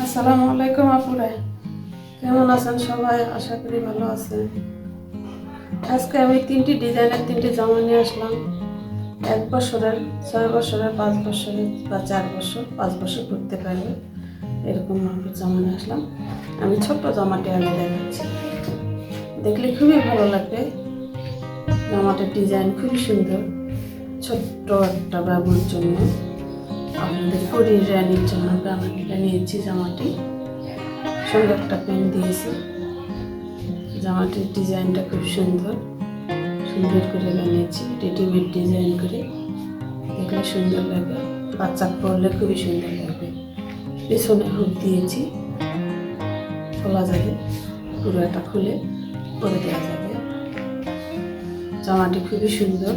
আসসালামু আলাইকুম আপুরা, কেমন আছেন সবাই? আশা করি ভালো আছেন। আজকে আমি 3টি ডিজাইনের 3টি জামা নিয়ে আসলাম। 1 বছরের, 6 বছরের, 5 বছরের বা 4 বছর, 5 বছর করতে পারবে এরকম মাপের জামা নিয়ে আসলাম। আমি ছোট্ট জামাটি আগে দেখাচ্ছি, দেখলে খুবই ভালো লাগবে। জামাটার ডিজাইন খুবই সুন্দর। ছোট্ট একটা বাবুর জন্য, আপনাদের পরীর রানীর জন্য এটা নিয়েছি। জামাটি সুন্দর একটা প্যান্ট দিয়েছি। জামাটির ডিজাইনটা খুব সুন্দর করে বানিয়েছি, রেডিমেড ডিজাইন করে। দেখলে সুন্দর লাগে, বাচ্চা পরলে খুবই সুন্দর লাগবে। পেছনে হুক দিয়েছি, খোলা যাবে, পুরোটা খুলে পরে দেওয়া যাবে। জামাটি খুবই সুন্দর,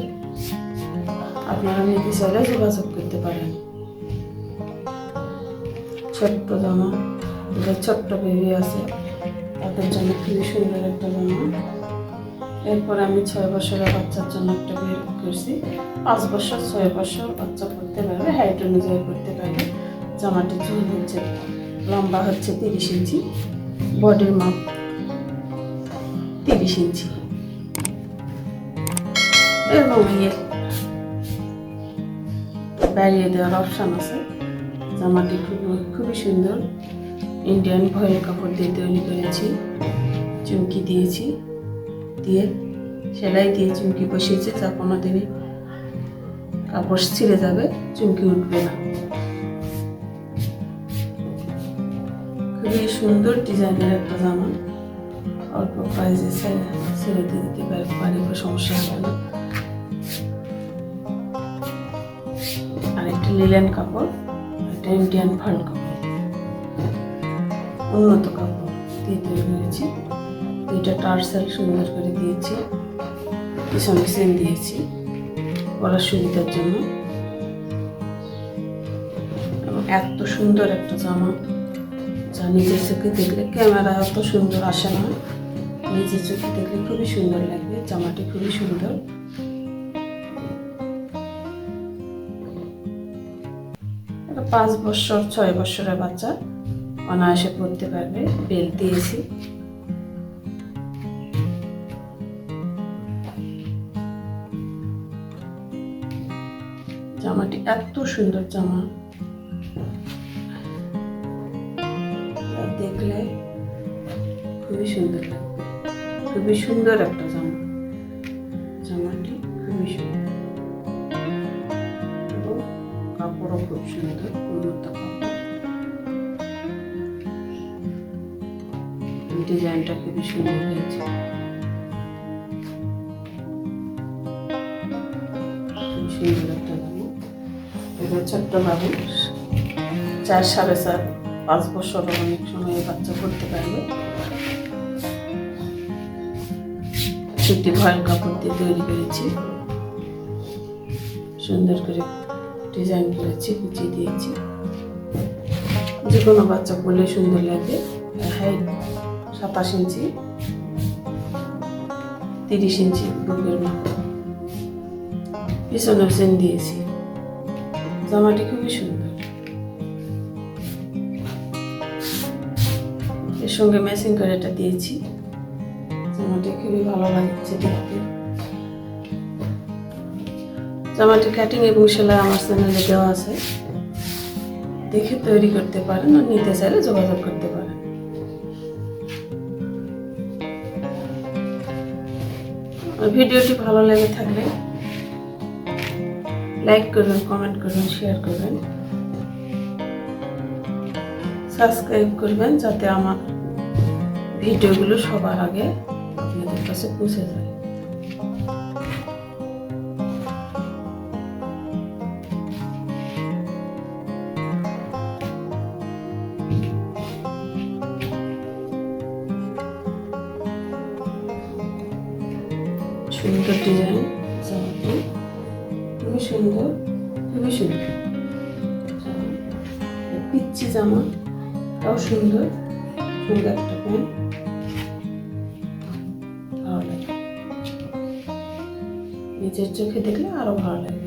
আপনারা নিতে চাইলে যোগাযোগ করতে পারেন। ছোট্ট জামা, ছোট্ট বেবি আছে, তাদের জন্য খুবই সুন্দর একটা জামা। এরপর আমি 6 বছরের বাচ্চার জন্য একটা বের করছি। 5 বছর, 6 বছর বাচ্চা পড়তে পারবে, হাইট অনুযায়ী পড়তে পারবে। জামাটির চুল হচ্ছে, লম্বা হচ্ছে 30 ইঞ্চি, বডির মাপ 30 ইঞ্চি এবং বাড়িয়ে দেওয়ার অপশান আছে। জামাটি খুবই সুন্দর, ইন্ডিয়ান ভয়েল কাপড় দিয়ে তৈরি করেছি। চুমকি দিয়েছি, দিয়ে সেলাই দিয়ে চুমকি বসিয়েছি, যা কোনোদিনই কাপড় ছিঁড়ে যাবে, চুমকি উঠবে না। খুবই সুন্দর ডিজাইনের একটা জামা, অল্প প্রাইসে ছেড়ে দিয়ে দিতে পারি, কোনো সমস্যা হবে না। আর একটা লিলেন কাপড়, একটা ইন্ডিয়ান ভয়েল কাপড়, উন্নত কাপড় দিয়ে তৈরি করেছি। 2টা টার্সেল সুন্দর করে দিয়েছি, পিছনে চেন দিয়েছি পরার সুবিধার জন্য। এবং এত সুন্দর একটা জামা, যা নিজের চোখে দেখলে, ক্যামেরা এত সুন্দর আসে না, নিজের চোখে দেখলে খুবই সুন্দর লাগবে। জামাটি খুবই সুন্দর। এটা 5 বছর, 6 বছরের বাচ্চা অনায়াসে পড়তে পারবে। বেল্ট দিয়েছি। জামাটি এত সুন্দর জামা, দেখলে খুবই সুন্দর লাগবে। খুবই সুন্দর একটা জামা, জামাটি খুবই সুন্দর এবং কাপড়ও খুব সুন্দর, উন্নত কাপড়। ডিজাইনটা খুবই সুন্দর হয়েছে, খুব সুন্দর একটা জামা। এবার ছোট্ট বাবু 4, 4.5, 5 বছর অনেক সময় বাচ্চা পড়তে পারবে। সুতি ভয়েল কাপড় দিয়ে তৈরি করেছি, সুন্দর করে ডিজাইন করেছি, কুচিয়ে দিয়েছি। যে কোনো বাচ্চা পরলে সুন্দর লাগবে। হাইট 27 ইঞ্চি, 30 ইঞ্চি বুকের মাপ, পিছনের চেন দিয়েছি। জামাটি খুবই সুন্দর, এর সঙ্গে ম্যাচিং করে এটা দিয়েছি। জামাটি খুবই ভালো লাগছে দেখতে। জামাটি কাটিং এবং সেলাই আমার চ্যানেলে দেওয়া আছে, দেখে তৈরি করতে পারেন, আর নিতে চাইলে যোগাযোগ করতে পারেন। ভিডিওটি ভালো লেগে থাকলে লাইক করবেন, কমেন্ট করবেন, শেয়ার করবেন, সাবস্ক্রাইব করবেন, যাতে আমার ভিডিওগুলো সবার আগে আপনাদের কাছে পৌঁছে যায়। সুন্দর ডিজাইন, জামাটি খুবই সুন্দর, খুবই সুন্দর। পিচ্ছি জামা, তাও সুন্দর, সুন্দর একটা প্যান্ট, ভালো লাগে। নিজের চোখে দেখলে আরো ভালো লাগে।